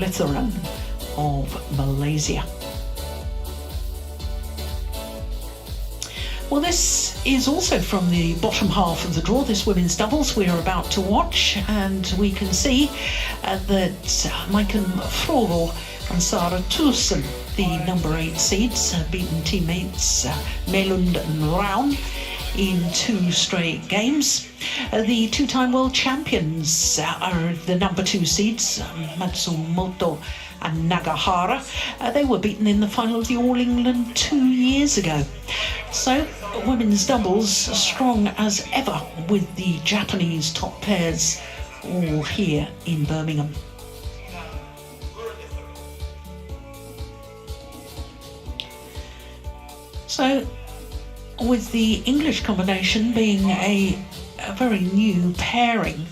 Moralitharan of Malaysia. Well, this is also from the bottom half of the draw, this women's doubles we're about to watch, and we can see that Maiken Frogel and Sarah Thussen, the number 8 seeds, have beaten teammates Melund and Raun in 2 straight games. The 2-time world champions are the number 2 seeds, Matsumoto and Nagahara. They were beaten in the final of the All England 2 years ago. So women's doubles strong as ever, with the Japanese top pairs all here in Birmingham. So with the English combination being a very new pairing,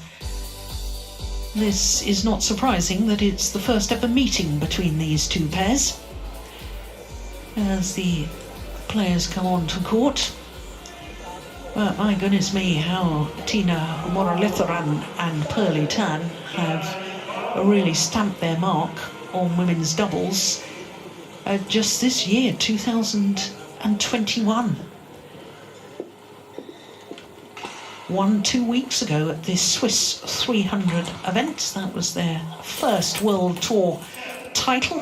this is not surprising that it's the first ever meeting between these 2 pairs. As the players come onto court, but my goodness me, how Thinaah Moralitharan and Pearly Tan have really stamped their mark on women's doubles just this year, 2021. Won 2 weeks ago at this Swiss 300 event. That was their first World Tour title.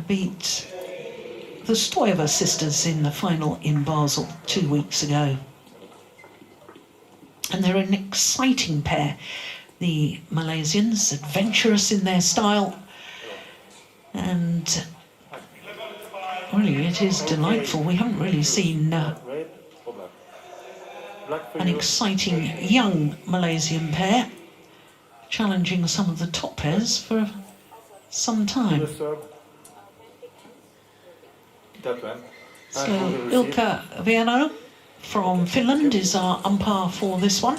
Beat the Stoyeva sisters in the final in Basel 2 weeks ago. And they're an exciting pair. The Malaysians, adventurous in their style. And really, it is delightful. We haven't really seen an exciting young Malaysian pair challenging some of the top pairs for some time. So Ilkka Viano from Finland is our umpire for this one.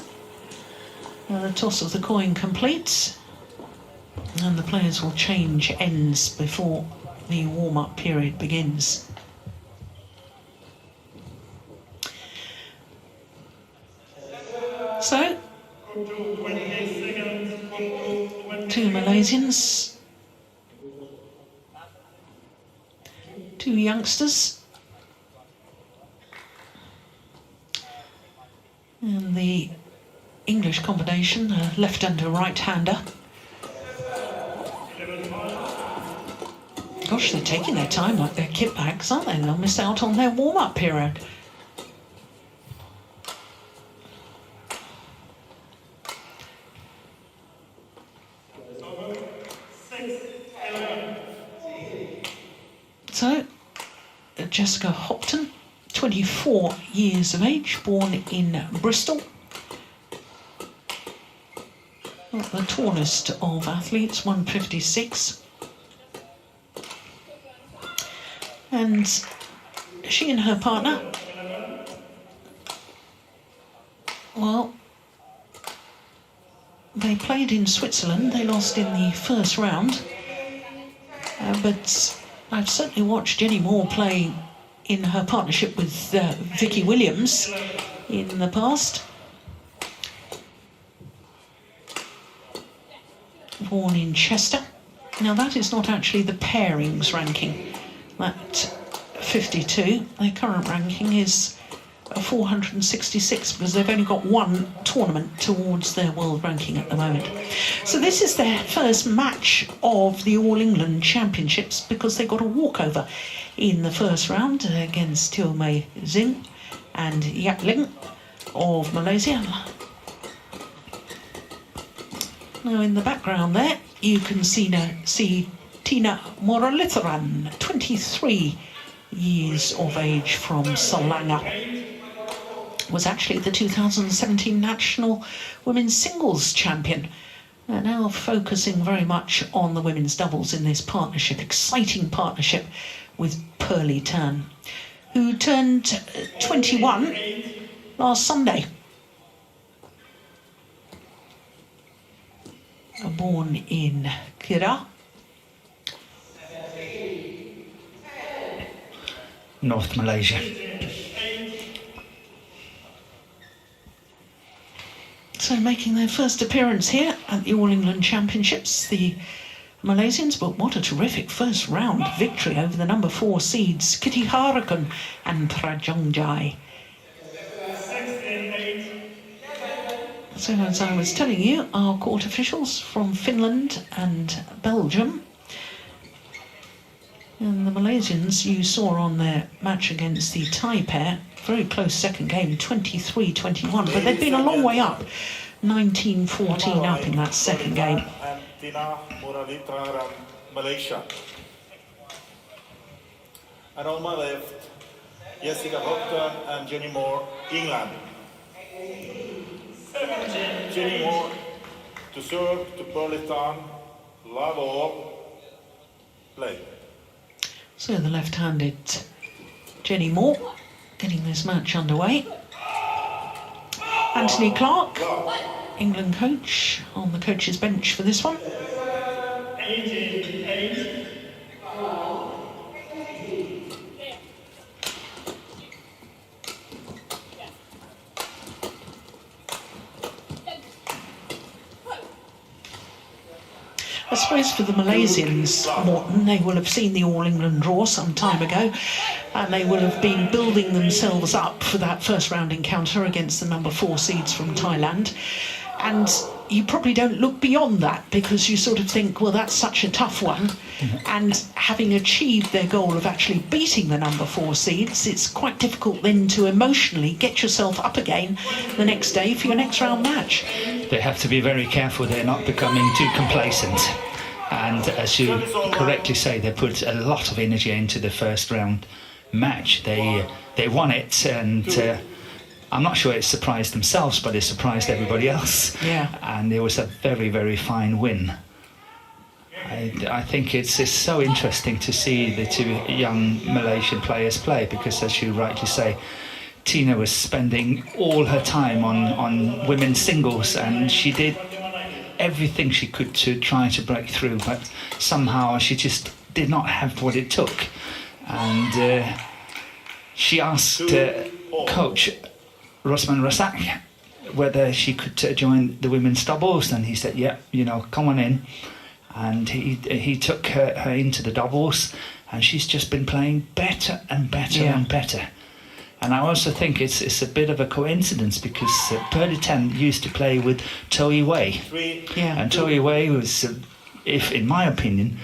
The toss of the coin complete, and the players will change ends before the warm-up period begins. So, 2 Malaysians, 2 youngsters, and the English combination, a left-hander, right-hander. Gosh, they're taking their time like their kit bags, aren't they? They'll miss out on their warm-up period. So, Jessica Hopton, 24 years of age, born in Bristol. Not the tallest of athletes, 156. And she and her partner, well, they played in Switzerland. They lost in the first round. But I've certainly watched Jenny Moore play in her partnership with Vicky Williams in the past. Born in Chester. Now that is not actually the pairings ranking. That 52, their current ranking is 466 because they've only got 1 tournament towards their world ranking at the moment. So this is their first match of the All England Championships because they got a walkover in the first round against Teo Mei Zing and Yak Ling of Malaysia. Now in the background there you can see Thinaah Moralitharan, 23 years of age from Selangor. Was actually the 2017 National Women's Singles Champion. Now focusing very much on the women's doubles in this partnership, exciting partnership with Pearly Tan, who turned 21 last Sunday. Born in Kedah, North Malaysia. So So making their first appearance here at the All England Championships, the Malaysians, but what a terrific first round victory over the number 4 seeds, Kitty Harakun and Prajongjai. So as I was telling you, our court officials from Finland and Belgium. And the Malaysians you saw on their match against the Thai pair, very close second game, 23-21, but they've been a long way up, 19-14 up in that second game. Thinaah, Malaysia. And on my left, Jessica Hopton and Jenny Moore, England. Jenny Moore to serve to Burleton, love all, play. So the left-handed Jenny Moore getting this match underway. Anthony Clark, England coach, on the coach's bench for this one. I suppose for the Malaysians, Morton, they will have seen the All England draw some time ago, and they will have been building themselves up for that first round encounter against the number 4 seeds from Thailand. And you probably don't look beyond that, because you sort of think, well, that's such a tough one. And having achieved their goal of actually beating the number 4 seeds, it's quite difficult then to emotionally get yourself up again the next day for your next round match. They have to be very careful they're not becoming too complacent. And as you correctly say, they put a lot of energy into the first round match. They won it, and I'm not sure it surprised themselves, but it surprised everybody else. Yeah. And it was a very, very fine win. I think it's so interesting to see the two young Malaysian players play, because as you rightly say, Thinaah was spending all her time on women's singles, and she did everything she could to try to break through, but somehow she just did not have what it took. And she asked coach Rosman Rasak whether she could join the women's doubles, and he said, yeah, come on in. And he took her into the doubles, and she's just been playing better and better and better. And I also think it's a bit of a coincidence, because Burleton used to play with Toi Wei. And Toi Wei was, if in my opinion,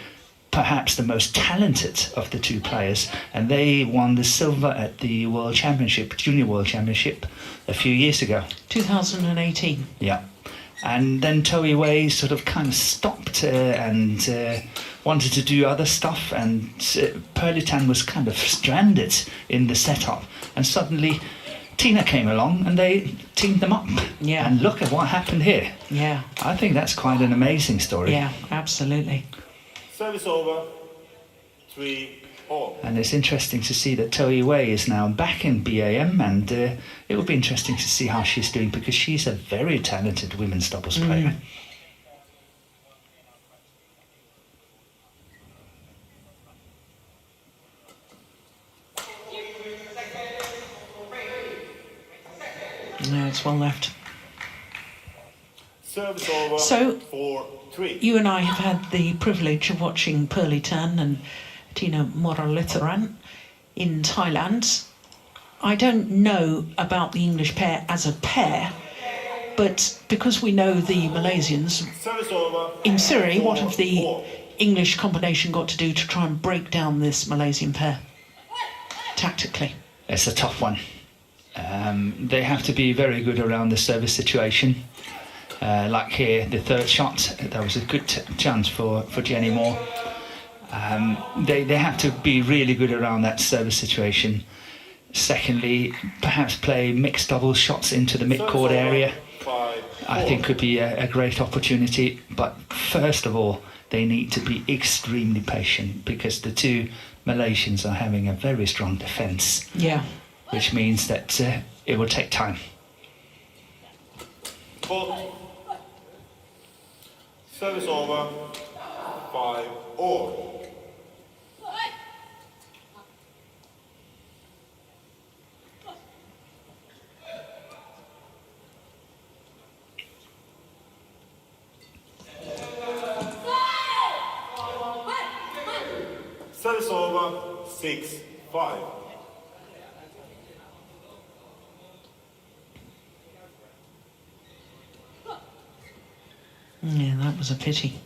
perhaps the most talented of the two players, and they won the silver at the World Championship, Junior World Championship, a few years ago. 2018. Yeah. And then Toi Wei sort of kind of stopped and wanted to do other stuff, and Burleton was kind of stranded in the setup. And suddenly Thinaah came along and they teamed them up. Yeah. And look at what happened here. Yeah. I think that's quite an amazing story. Yeah, absolutely. Service over, 3-all. And it's interesting to see that Toi Wei is now back in BAM, and it will be interesting to see how she's doing, because she's a very talented women's doubles player. No, it's well left. Service over, So, 4-3. you and I have had the privilege of watching Burleton and Thinaah Moralitharan in Thailand. I don't know about the English pair as a pair, but because we know the Malaysians, Service over, in theory, what have the English combination got to do to try and break down this Malaysian pair tactically? It's a tough one. They have to be very good around the service situation. Like here, the third shot, that was a good chance for Jenny Moore. They have to be really good around that service situation. Secondly, perhaps play mixed double shots into the mid-court area. I think could be a great opportunity. But first of all, they need to be extremely patient, because the two Malaysians are having a very strong defence. Yeah. Which means that it will take time. Service over, 5-all. Service over, 6-5. Yeah, that was a pity.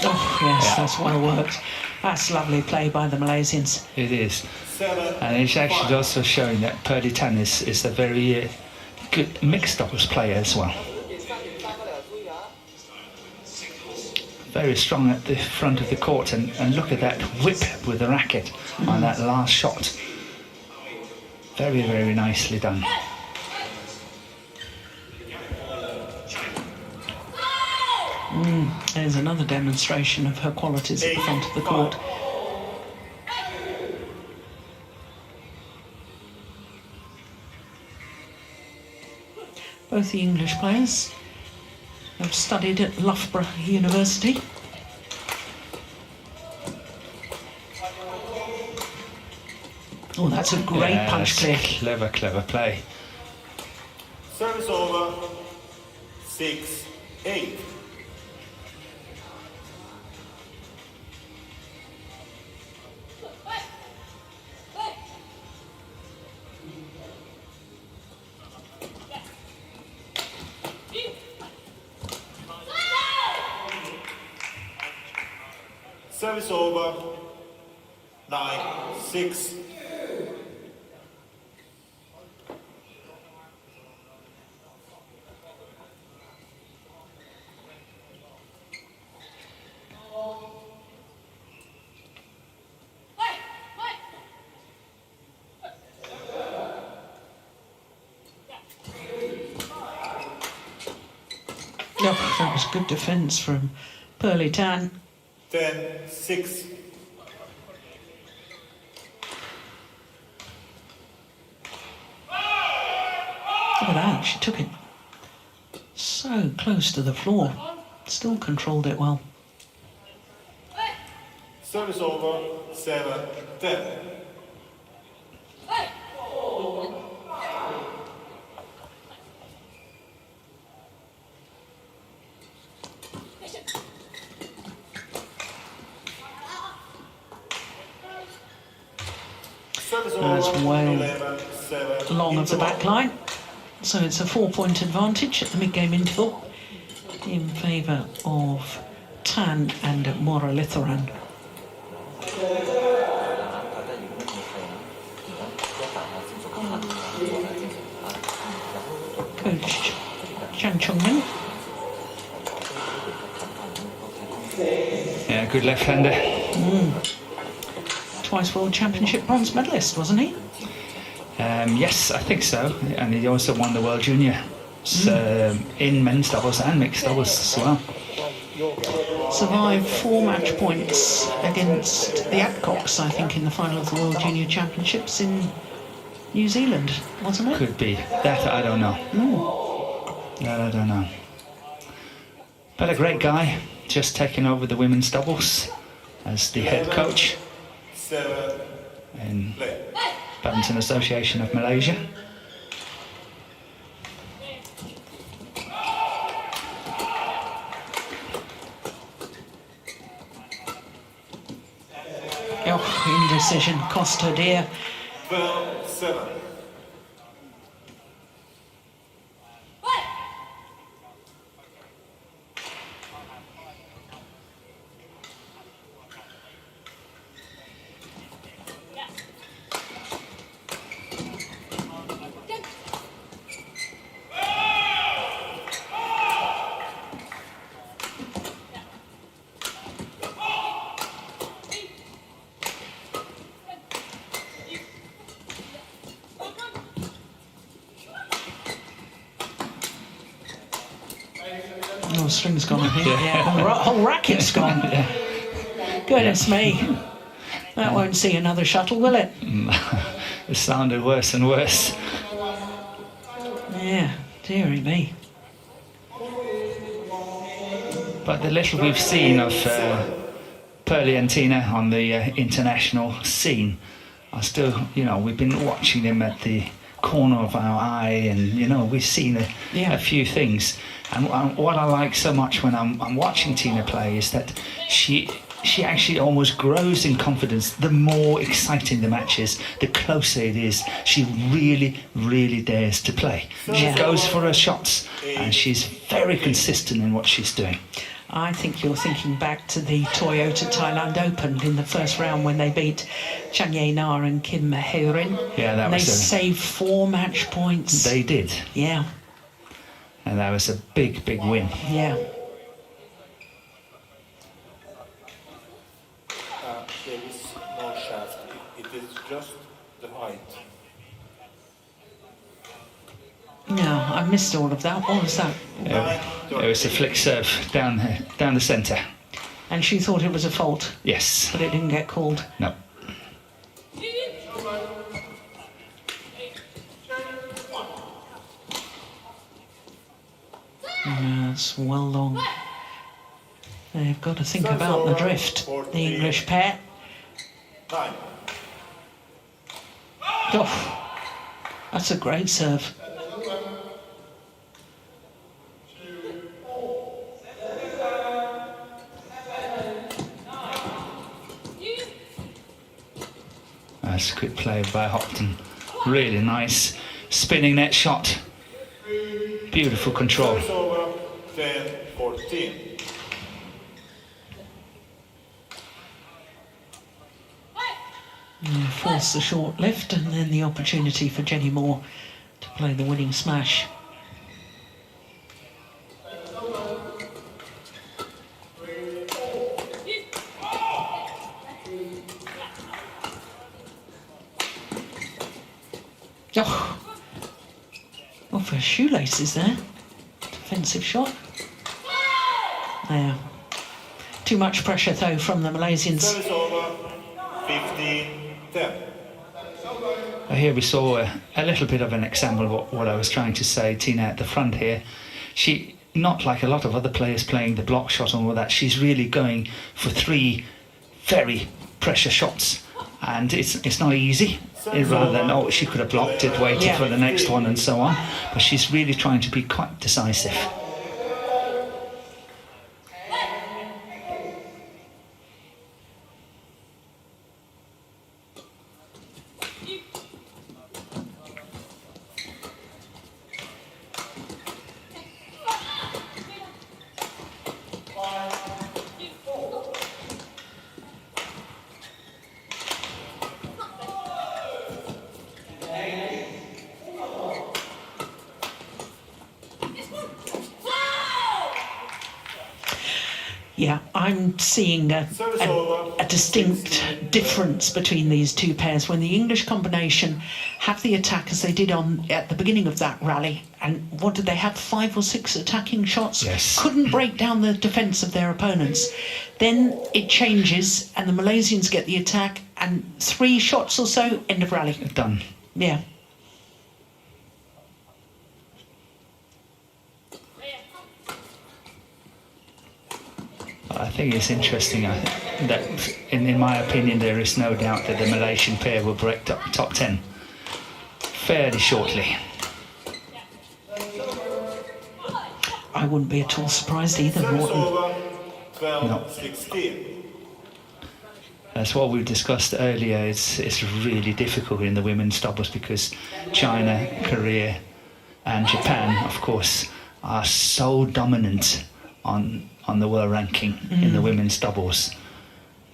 Oh, yes, that's well worked. That's lovely play by the Malaysians. It is. And it's actually also showing that Thinaah is a very good mixed doubles player as well. Very strong at the front of the court, and look at that whip with the racket on that last shot. Very, very nicely done. There's another demonstration of her qualities at the front of the court. Both the English players have studied at Loughborough University. Oh, that's a great punch clear. Clever, clever play. Service over, 6-8. Service over, 9-6. Oh, that was good defence from Thinaah. 10-6. Look at that, she took it so close to the floor. Still controlled it well. Service over, 7-10. That's well long of the back line. So it's a 4-point advantage at the mid-game interval in favour of Tan and Moralitharan. Coach Chang Chung-min. Yeah, good left-hander. Twice World Championship bronze medalist, wasn't he? Yes, I think so. And he also won the World Junior in men's doubles and mixed doubles as well. Survived 4 match points against the Adcocks, I think, in the final of the World Junior Championships in New Zealand, wasn't it? Could be. That I don't know. That I don't know. But a great guy, just taking over the women's doubles as the head coach in Badminton Association of Malaysia. Oh, indecision cost her dear. 7. Oh, string's gone, I think. Yeah, the whole racket's gone. Goodness me. That won't see another shuttle, will it? It sounded worse and worse. Yeah, dearie me. But the little we've seen of Pearly and Thinaah on the international scene are still, you know, we've been watching them at the corner of our eye, and you know, we've seen a few things. And what I like so much when I'm watching Thinaah play is that she actually almost grows in confidence. The more exciting the match is, the closer it is, she really dares to play. She goes for her shots, and she's very consistent in what she's doing. I think you're thinking back to the Toyota Thailand Open in the first round when they beat Chang Ye Na and Kim Hye-rin. Yeah, that and was they saved 4 match points. They did. Yeah. And that was a big win. Yeah. There is no shaft. It is just the height. No, I missed all of that. What was that? It was a flick serve down the centre. And she thought it was a fault, Yes. but it didn't get called. No. That's well long. They've got to think about the drift, the English pair. Time. Oh, that's a great serve. That's a good play by Hopton. Really nice spinning net shot. Beautiful control. Service over 10-14. Force the short lift, and then the opportunity for Jenny Moore to play the winning smash. Oh, off her shoelaces there. Defensive shot. There. Too much pressure though from the Malaysians. Service over 15-10. Here we saw a little bit of an example of what I was trying to say. Thinaah at the front here, she, not like a lot of other players playing the block shot and all that, she's really going for 3 very pressure shots, and it's not easy. Rather than, oh, she could have blocked it, waited for the next one and so on, but she's really trying to be quite decisive. Yeah, I'm seeing a distinct difference between these two pairs. When the English combination have the attack as they did at the beginning of that rally, and what did they have, 5 or 6 attacking shots? Yes. Couldn't break down the defence of their opponents. Then it changes and the Malaysians get the attack, and 3 shots or so, end of rally. Done. Yeah. I think it's interesting that, in my opinion, there is no doubt that the Malaysian pair will break top 10 fairly shortly. I wouldn't be at all surprised either, Morton. Over 12-16. That's what we discussed earlier. It's really difficult in the women's doubles because China, Korea and Japan, of course, are so dominant on the world ranking in the women's doubles.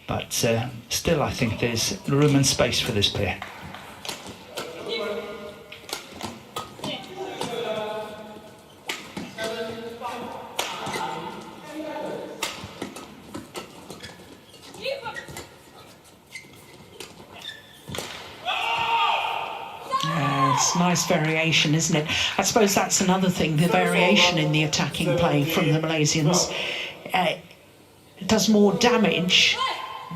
But still, I think there's room and space for this pair. It's nice variation, isn't it? I suppose that's another thing, the variation in the attacking play from the Malaysians. It does more damage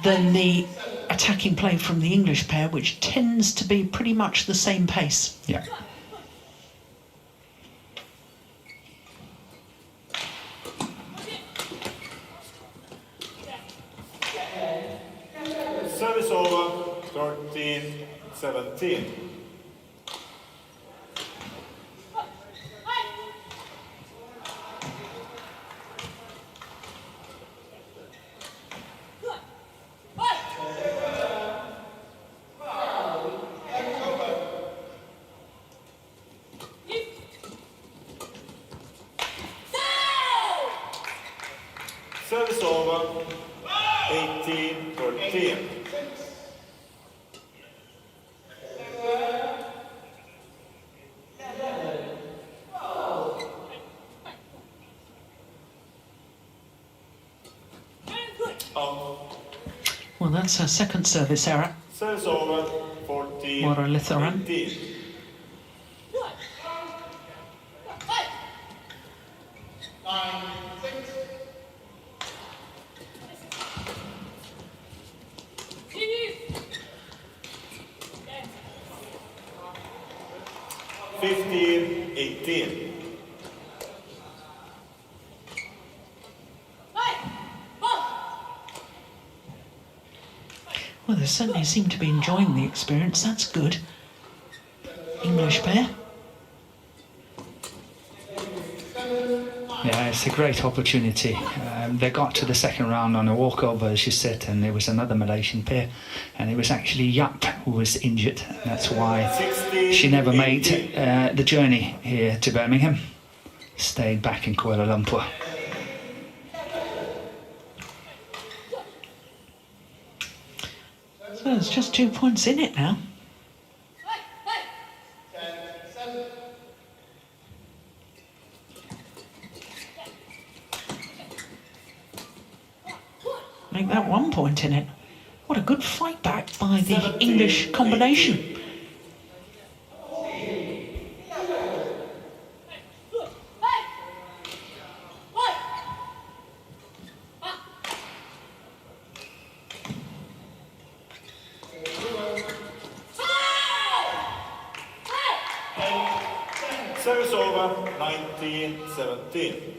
than the attacking play from the English pair, which tends to be pretty much the same pace. Yeah. Service over, 13-17. Service over, 18-13. Well, that's her second service error. Service over, 14-18. Moralitharan. Well, they certainly seem to be enjoying the experience. That's good. English pair. Yeah, it's a great opportunity. They got to the second round on a walkover, as you said, and there was another Malaysian pair, and it was actually Yap who was injured. That's why she never made the journey here to Birmingham. Stayed back in Kuala Lumpur. So there's just 2 points in it now. Make that 1 point in it. What a good fight back by the English combination. Service over, 19-17.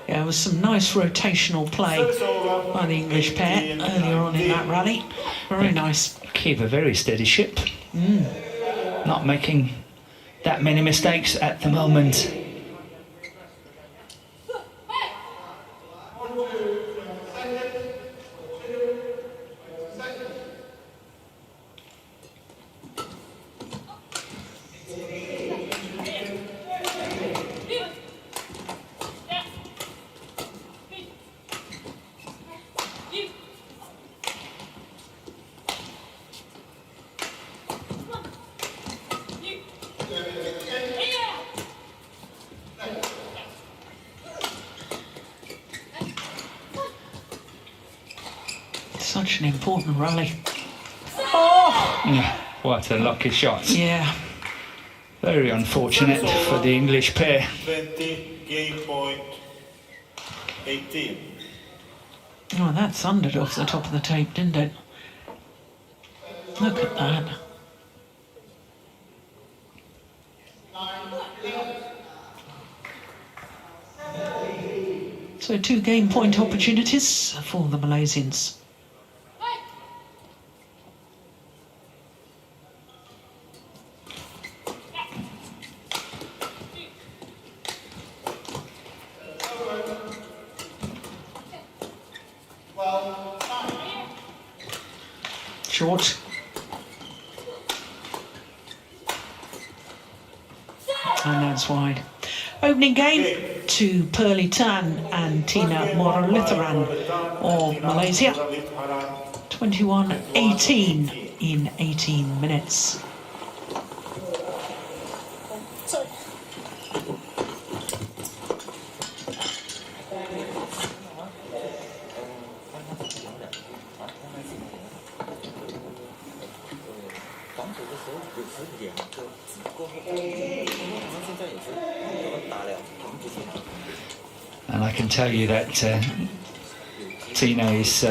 Yeah, there was some nice rotational play by the English pair earlier on in that rally. Very nice. Keep a very steady ship. Not making that many mistakes at the moment. Such an important rally. Yeah, what a lucky shot. Yeah. Very unfortunate for the English pair. 20, game point, 18. Oh, that thundered off the top of the tape, didn't it? Look at that. So 2 game point opportunities for the Malaysians. Short. And that's wide. Opening game to Pearly Tan and Thinaah Moralitharan of Malaysia. 21-18 in 18 minutes. And I can tell you that Thinaah is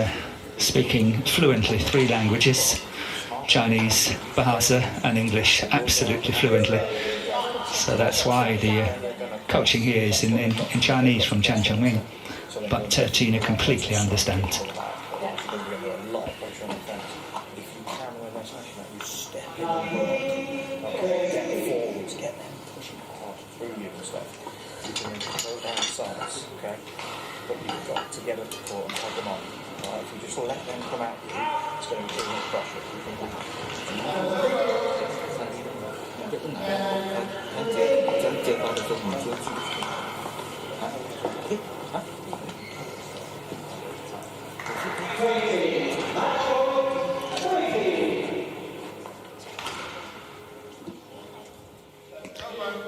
speaking fluently 3 languages: Chinese, Bahasa and English, absolutely fluently. So that's why the coaching here is in Chinese from Chan Chongming. But Thinaah completely understands. But you've got to get up the court and take them on. Right? If you just let them come at you, it's going to be too much pressure.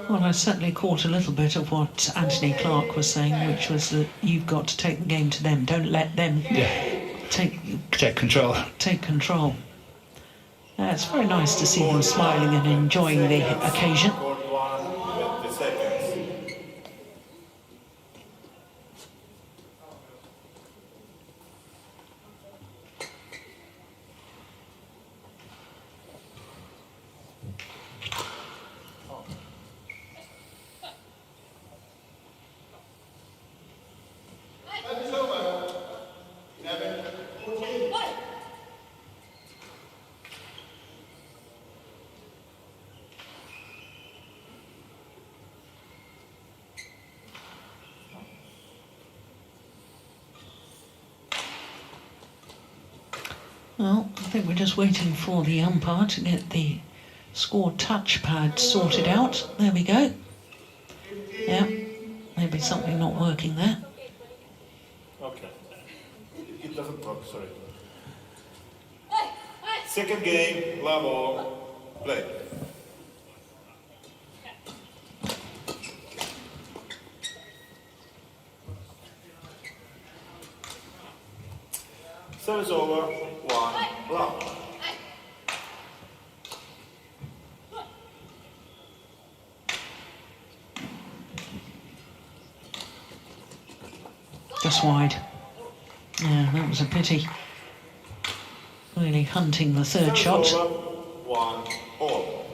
Well, I certainly caught a little bit of what Anthony Clark was saying, which was that you've got to take the game to them. Don't let them take control. Take control. It's very nice to see them smiling and enjoying the occasion. Well, I think we're just waiting for the umpire to get the score touchpad sorted out. There we go. Yeah, maybe something not working there. Okay. It doesn't work, sorry. Second game, level, play. Service over, 1 love. Just wide. Yeah, that was a pity. Really hunting the third shot. Service over, 1 all.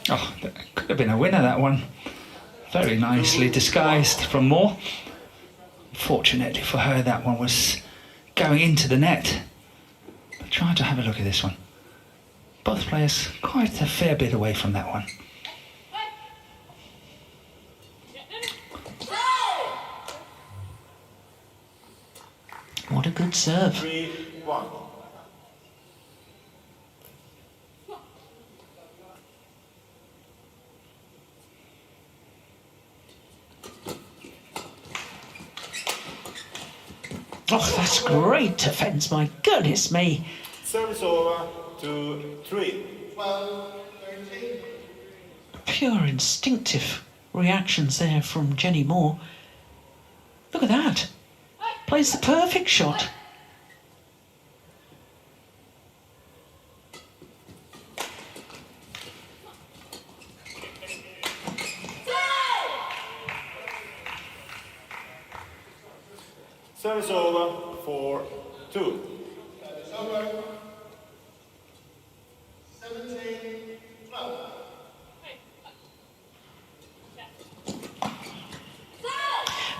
Oh, that could have been a winner, that one. Very nicely disguised from Moore. Fortunately for her, that one was going into the net. But try to have a look at this one. Both players quite a fair bit away from that one. What a good serve. 3-1. Oh, that's great defence, my goodness me. Service over, 2-3. Pure instinctive reactions there from Jenny Moore. Look at that. Plays the perfect shot. Service over, 4-2. Service over. 17-12.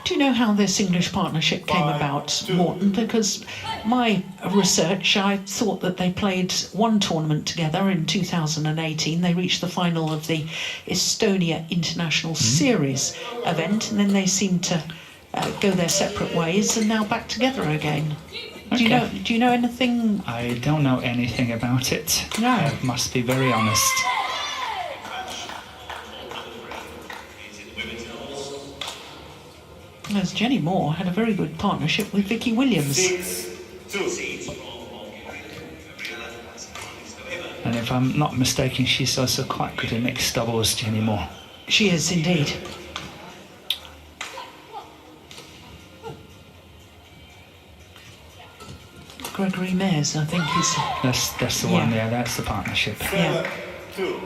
Do you know how this English partnership came about, Morton? Because my research, I thought that they played one tournament together in 2018. They reached the final of the Estonia International Series event, and then they seemed to go their separate ways, and now back together again. Okay. Do you know anything? I don't know anything about it. No. I must be very honest. As Jenny Moore had a very good partnership with Vicky Williams. 6-2. And if I'm not mistaken, she's also quite good at mixed doubles, Jenny Moore. She is indeed. Gregory Mayers, I think, is. That's the one. Yeah. Yeah, that's the partnership. Yeah. 7-2.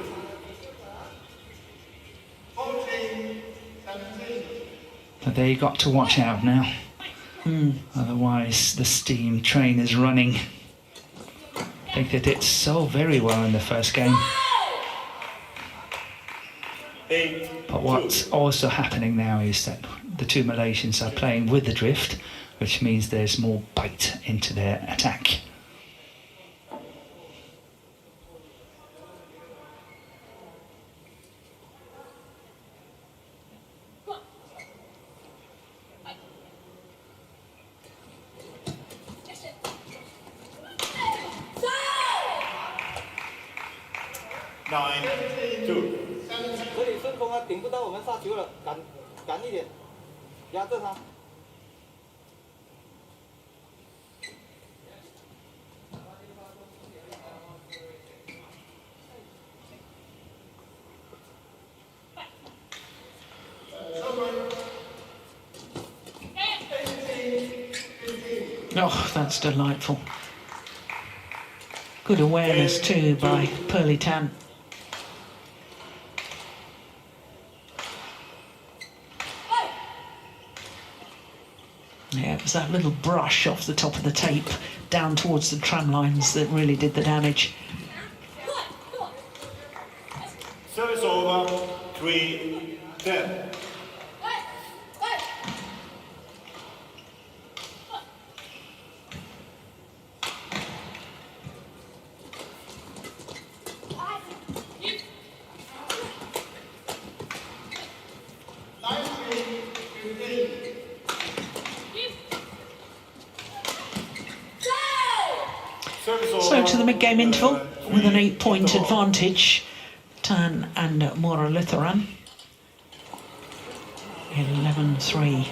But they got to watch out now. Otherwise, the steam train is running. I think they did so very well in the first game. 8-2. But what's also happening now is that the two Malaysians are playing with the drift, which means there's more bite into their attack. Nine, two. 这里顺风啊，顶不到我们杀球了，赶一点，压着他。Oh, that's delightful. Good awareness too by Pearly Tan. Yeah, it was that little brush off the top of the tape down towards the tram lines that really did the damage. Service over. 3-10. So to the mid-game interval with an 8-point advantage, Tan and Moralitharan. 11-3.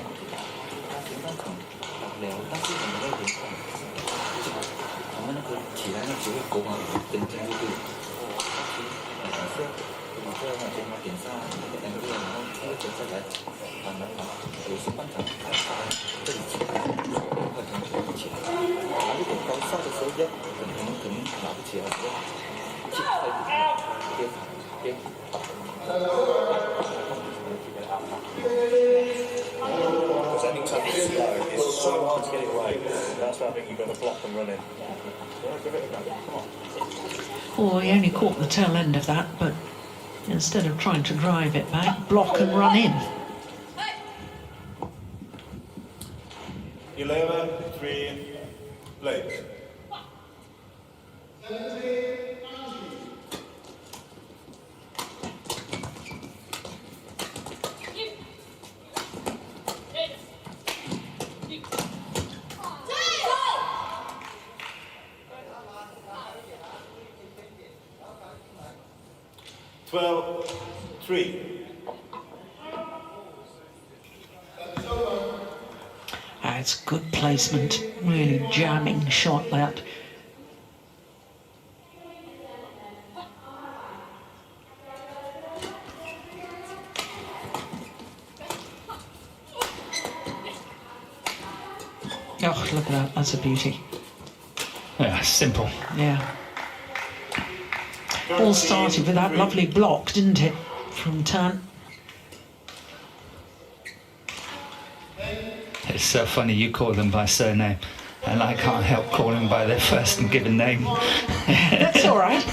'Cause I think something slow. It's so hard to get it right. That's why I think you've got to block and run in. Oh, he only caught the tail end of that, but instead of trying to drive it back, block and run in. 11-3. Play. It's good placement, really jamming shot that. Oh, look at that, that's a beauty. Yeah, simple. Yeah. All started with that lovely block, didn't it, from Tan? It's so funny you call them by surname, and I can't help calling them by their first and given name. That's all right.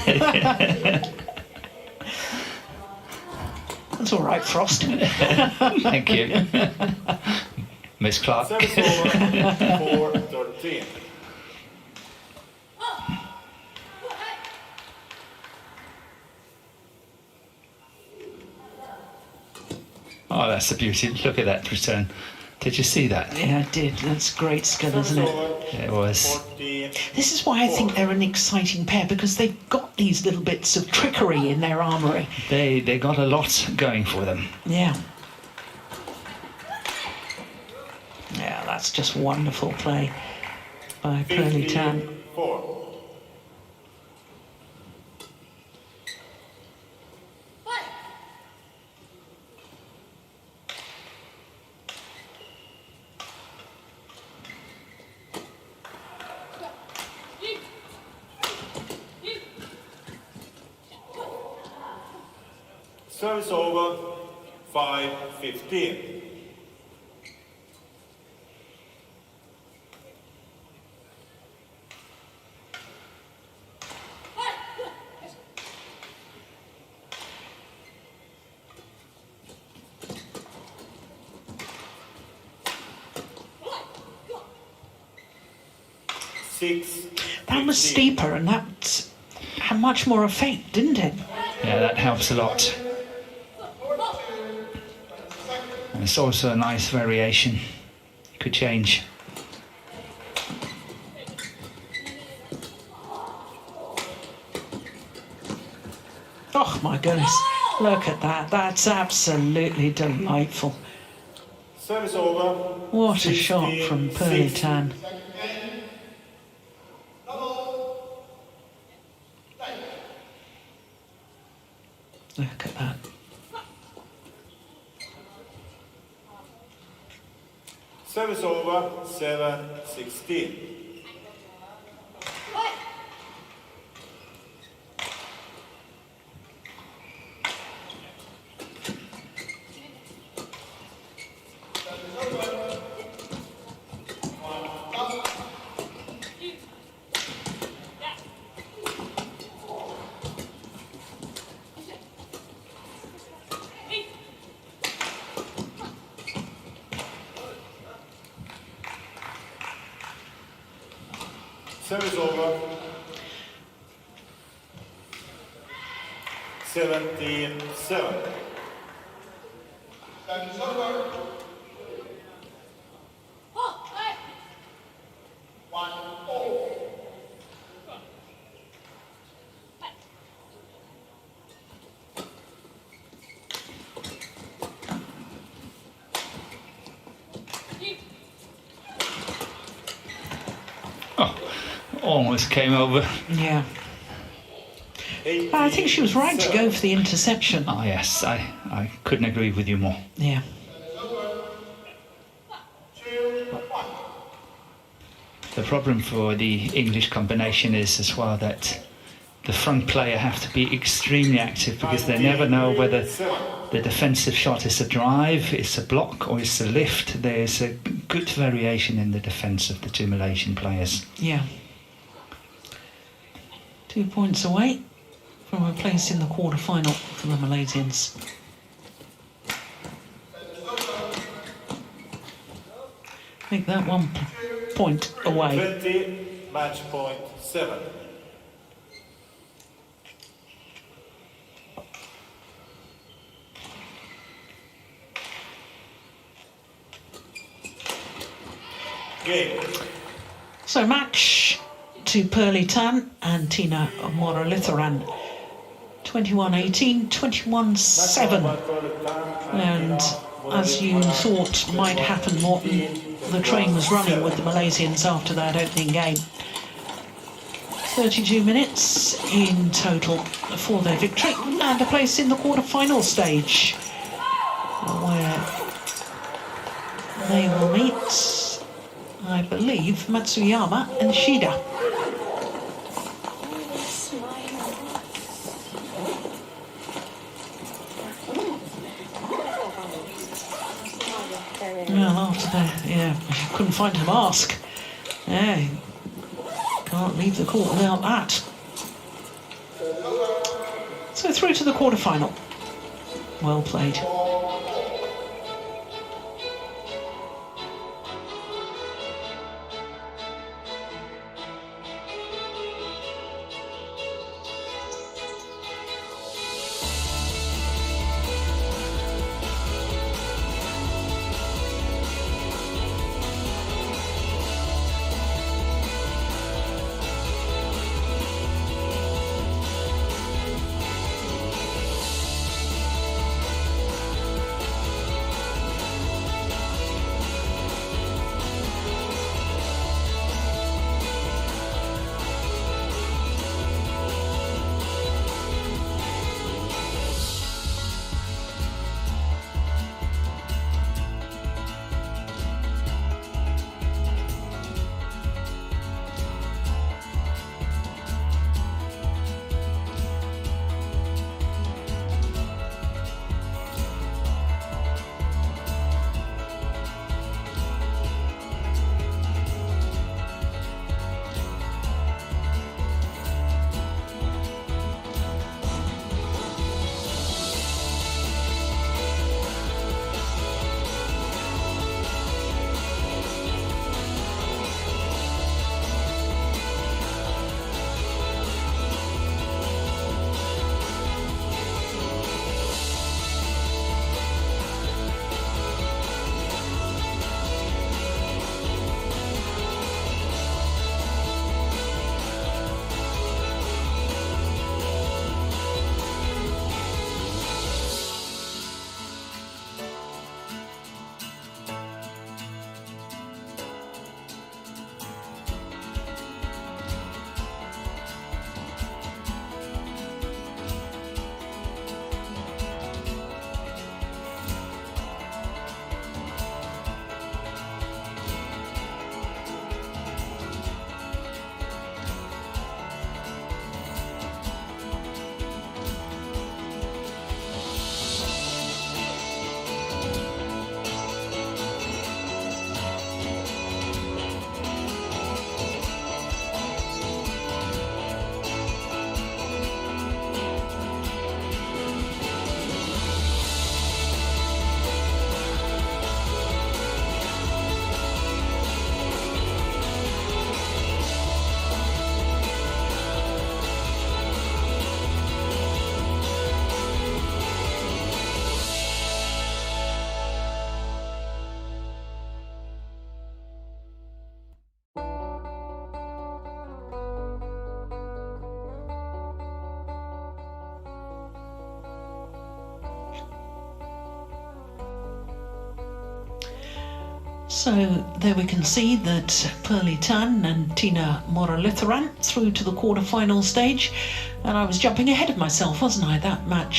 That's all right, Frost. Thank you. Miss Clark. Service over. 4-13. Oh, that's a beauty. Look at that return. Did you see that? Yeah, I did. That's great skill, isn't it? It was. 14. This is why I think they're an exciting pair, because they've got these little bits of trickery in their armoury. They got a lot going for them. Yeah. Yeah, that's just wonderful play by Pearly Tan. 4. Service over, 5-15. That was steeper, and that had much more effect, didn't it? Yeah, that helps a lot. And it's also a nice variation. You could change. Oh my goodness, look at that. That's absolutely delightful. Service over. What a shot from Pearly Tan. Look at that. Service over, 7-16. Service over. 17-7. Almost came over. Yeah. But I think she was right to go for the interception. Oh yes, I couldn't agree with you more. Yeah. The problem for the English combination is as well that the front player have to be extremely active because they never know whether the defensive shot is a drive, it's a block or it's a lift. There's a good variation in the defence of the two Malaysian players. Yeah. 2 points away from a place in the quarter-final for the Malaysians. Make that 1 point away. 20, match point 7. Game. So match to Pearly Tan and Thinaah Moralitharan. 21-18, 21-7. And as you thought might happen, Morton, the train was running with the Malaysians after that opening game. 32 minutes in total for their victory and a place in the quarter-final stage where they will meet, I believe, Matsuyama and Shida. Well, after that, yeah, couldn't find her mask. Yeah, can't leave the court without that. So through to the quarter-final. Well played. So there we can see that Pearly Tan and Thinaah Moralitharan through to the quarter-final stage, and I was jumping ahead of myself, wasn't I? That match